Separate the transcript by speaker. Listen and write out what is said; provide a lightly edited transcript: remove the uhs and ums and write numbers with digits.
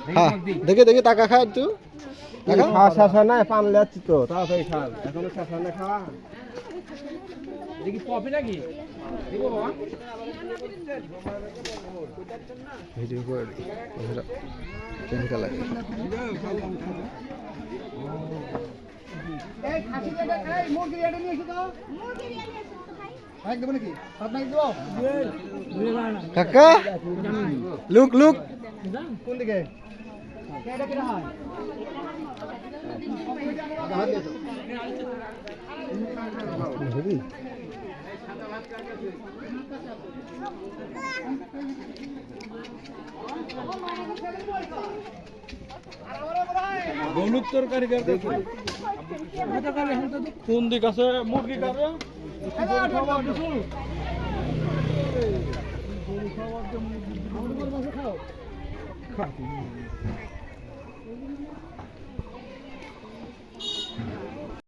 Speaker 1: হ্যাঁ দেখে দেখে টাকা খা একটু
Speaker 2: খাওয়া শেষ হয় না, পান লেচ্ছি তো তাড়াতাড়ি খান, এখনো শেষ হয় না খাওয়া।
Speaker 3: দেখি কফি নাকি দেখো বাবা
Speaker 1: ভিডিও করে কেমিক্যাল লাগে
Speaker 3: এই খাসি এটা এই মুরগি এটা নিয়ে এসো তো মুরগি নিয়ে এসো ভাই ভাই দেব নাকি সাত নাকি দেব
Speaker 1: কাকা লুক লুক
Speaker 3: কোন দিকে এটা কি হয়
Speaker 2: হলুদ তরকারি কোন দিক আছে মুরগি কাটে